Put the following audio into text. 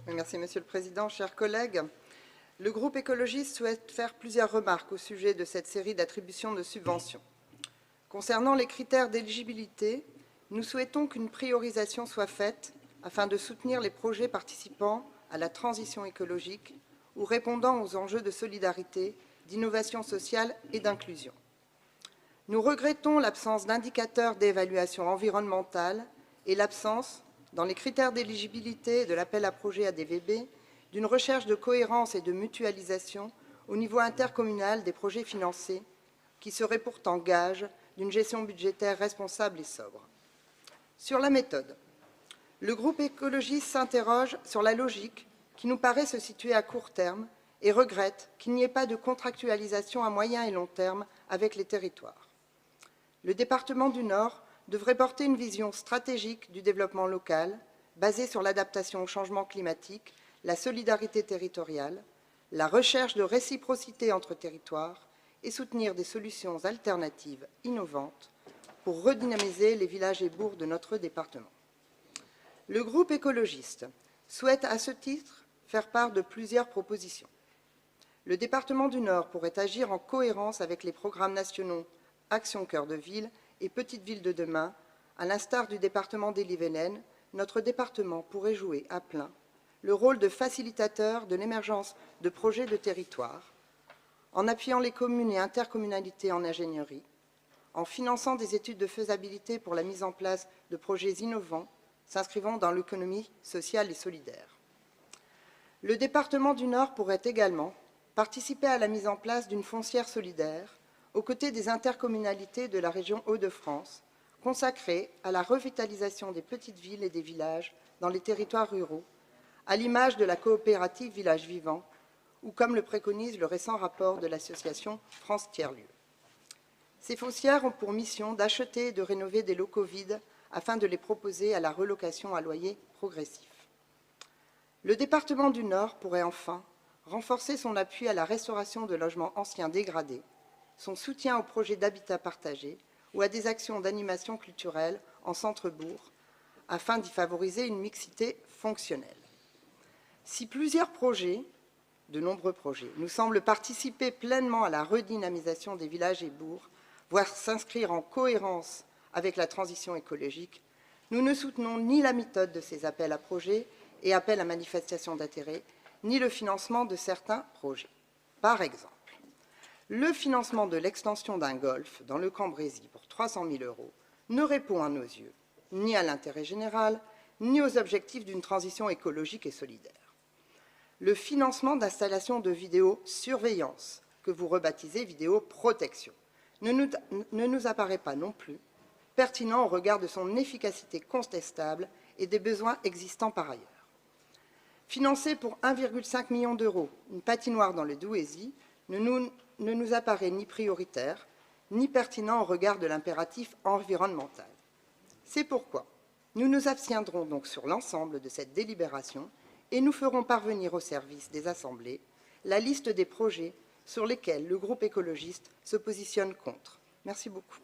Merci, Monsieur le Président. Chers collègues, le groupe écologiste souhaite faire plusieurs remarques au sujet de cette série d'attributions de subventions. Concernant les critères d'éligibilité, nous souhaitons qu'une priorisation soit faite afin de soutenir les projets participant à la transition écologique ou répondant aux enjeux de solidarité, d'innovation sociale et d'inclusion. Nous regrettons l'absence d'indicateurs d'évaluation environnementale et l'absence, dans les critères d'éligibilité de l'appel à projet ADVB, d'une recherche de cohérence et de mutualisation au niveau intercommunal des projets financés, qui serait pourtant gage d'une gestion budgétaire responsable et sobre. Sur la méthode, le groupe écologiste s'interroge sur la logique qui nous paraît se situer à court terme et regrette qu'il n'y ait pas de contractualisation à moyen et long terme avec les territoires. Le département du Nord devrait porter une vision stratégique du développement local, basée sur l'adaptation au changement climatique, la solidarité territoriale, la recherche de réciprocité entre territoires et soutenir des solutions alternatives innovantes pour redynamiser les villages et bourgs de notre département. Le groupe écologiste souhaite à ce titre faire part de plusieurs propositions. Le département du Nord pourrait agir en cohérence avec les programmes nationaux Action Cœur de Ville et Petites Villes de demain. À l'instar du département d'Ille-et-Vilaine, notre département pourrait jouer à plein le rôle de facilitateur de l'émergence de projets de territoire, en appuyant les communes et intercommunalités en ingénierie, en finançant des études de faisabilité pour la mise en place de projets innovants s'inscrivant dans l'économie sociale et solidaire. Le département du Nord pourrait également participer à la mise en place d'une foncière solidaire aux côtés des intercommunalités de la région Hauts-de-France, consacrée à la revitalisation des petites villes et des villages dans les territoires ruraux, à l'image de la coopérative Village Vivant, ou comme le préconise le récent rapport de l'association France Tiers-Lieux. Ces foncières ont pour mission d'acheter et de rénover des locaux vides afin de les proposer à la relocation à loyer progressif. Le département du Nord pourrait enfin renforcer son appui à la restauration de logements anciens dégradés, son soutien aux projets d'habitat partagé ou à des actions d'animation culturelle en centre-bourg, afin d'y favoriser une mixité fonctionnelle. Si plusieurs projets, de nombreux projets, nous semblent participer pleinement à la redynamisation des villages et bourgs, voire s'inscrire en cohérence avec la transition écologique, nous ne soutenons ni la méthode de ces appels à projets et appels à manifestation d'intérêt, ni le financement de certains projets. Par exemple, le financement de l'extension d'un golf dans le Cambrésis pour 300 000 € ne répond à nos yeux ni à l'intérêt général, ni aux objectifs d'une transition écologique et solidaire. Le financement d'installations de vidéosurveillance, que vous rebaptisez vidéoprotection, ne nous apparaît pas non plus pertinent au regard de son efficacité contestable et des besoins existants par ailleurs. Financer pour 1,5 million d'euros une patinoire dans le Douaisis ne nous apparaît ni prioritaire, ni pertinent au regard de l'impératif environnemental. C'est pourquoi nous nous abstiendrons donc sur l'ensemble de cette délibération et nous ferons parvenir au service des assemblées la liste des projets sur lesquels le groupe écologiste se positionne contre. Merci beaucoup.